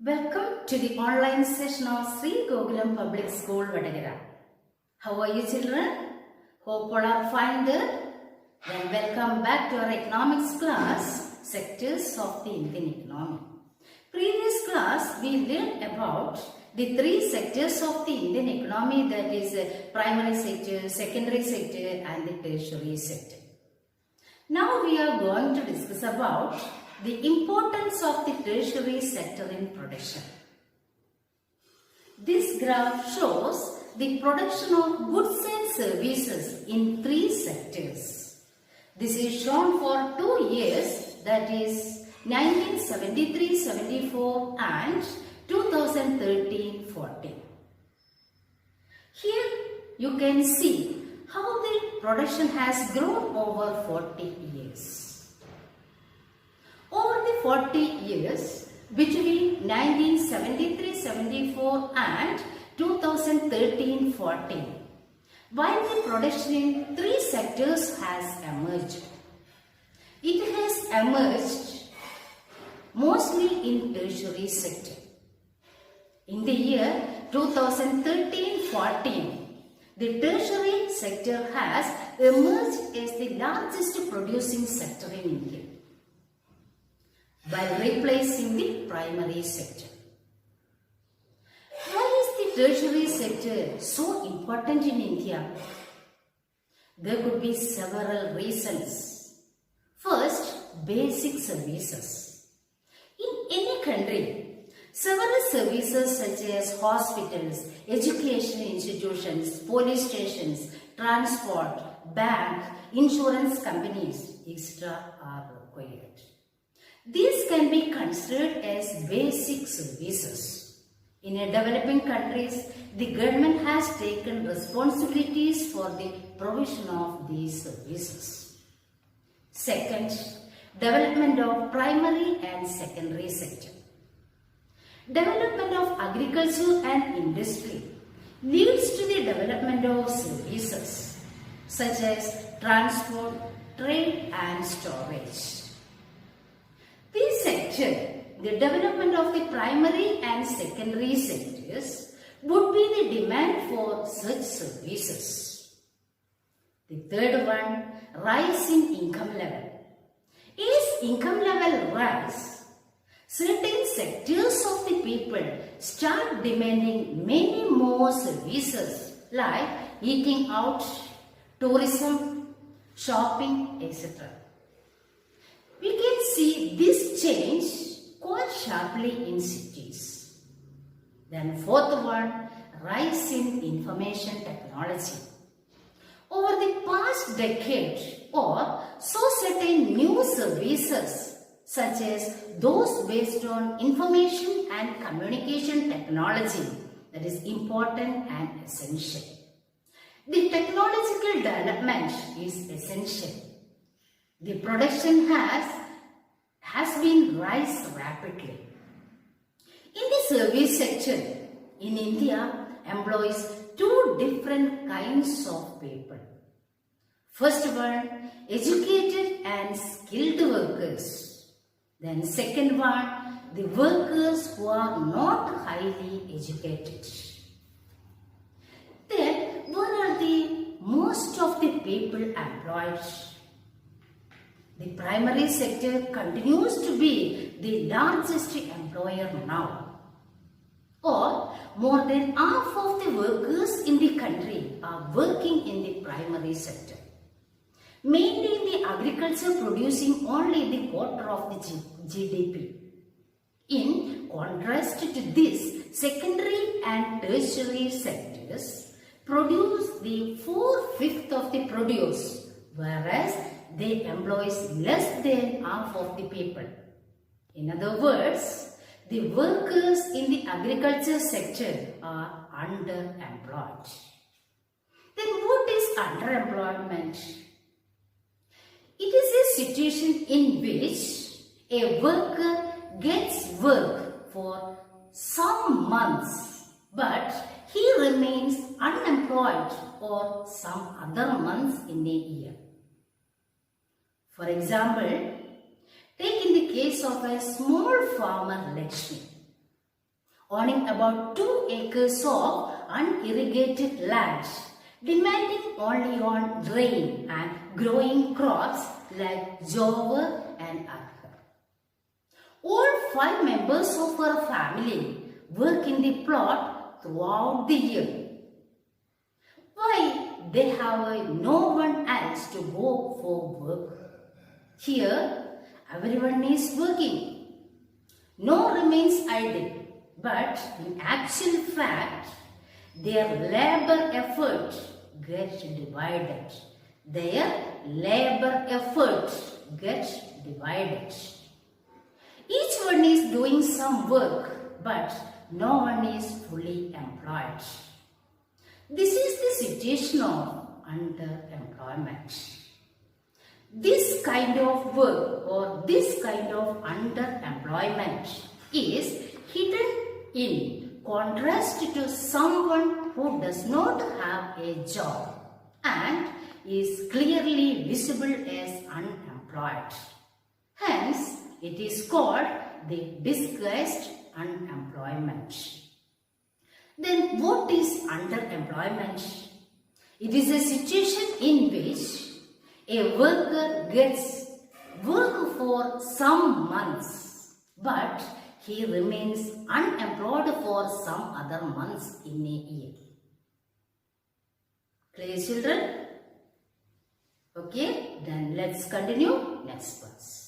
Welcome to the online session of Sri Gokulam Public School, Vadagara. How are you children? Hope all are fine there. Then welcome back to our economics class, sectors of the Indian economy. Previous class we learned about the three sectors of the Indian economy, that is primary sector, secondary sector and the tertiary sector. Now we are going to discuss about the importance of the tertiary sector in production. This graph shows the production of goods and services in three sectors. This is shown for 2 years, that is 1973-74 and 2013-14. Here you can see how the production has grown over 40 years. Over the 40 years, between 1973-74 and 2013-14, while the production in three sectors has emerged, it has emerged mostly in tertiary sector. In the year 2013-14, the tertiary sector has emerged as the largest producing sector in India, by replacing the primary sector. Why is the tertiary sector so important in India? There could be several reasons. First, basic services. In any country, several services such as hospitals, education institutions, police stations, transport, bank, insurance companies, etc. are required. These can be considered as basic services. In developing countries, the government has taken responsibilities for the provision of these services. Second, development of primary and secondary sector. Development of agriculture and industry leads to the development of services such as transport, trade and storage. This sector, the development of the primary and secondary sectors, would be the demand for such services. The third one, rise in income level. As income level rise, certain sectors of the people start demanding many more services like eating out, tourism, shopping, etc. We can see this change quite sharply in cities. Then fourth one, rise in information technology. Over the past decade or so, certain new services such as those based on information and communication technology, that is important and essential. The technological development is essential. The production has been rise rapidly. In the service sector in India employs two different kinds of people. First one, educated and skilled workers. Then second one, the workers who are not highly educated. Then what are the most of the people employed? The primary sector continues to be the largest employer now. Or more than half of the workers in the country are working in the primary sector. Mainly in the agriculture, producing only the quarter of the GDP. In contrast to this, secondary and tertiary sectors produce the 4/5 of the produce, whereas they employ less than half of the people. In other words, the workers in the agriculture sector are underemployed. Then what is underemployment? It is a situation in which a worker gets work for some months, but he remains unemployed for some other months in a year. For example, take in the case of a small farmer Lakshmi. owning about 2 acres of unirrigated land, depending only on rain and growing crops like jowar and arhar. All 5 members of our family work in the plot throughout the year. Why? They have no one else to go for work. Here, everyone is working. No remains idle, but in actual fact, their labor effort gets divided. Their labor effort gets divided. Each one is doing some work, but no one is fully employed. This is the situation of underemployment. This kind of work or this kind of underemployment is hidden in contrast to someone who does not have a job and is clearly visible as unemployed. Hence, it is called the disguised unemployment. Then what is underemployment? It is a situation in which a worker gets work for some months, but he remains unemployed for some other months in a year. Clear, children? Okay, then let's continue next verse.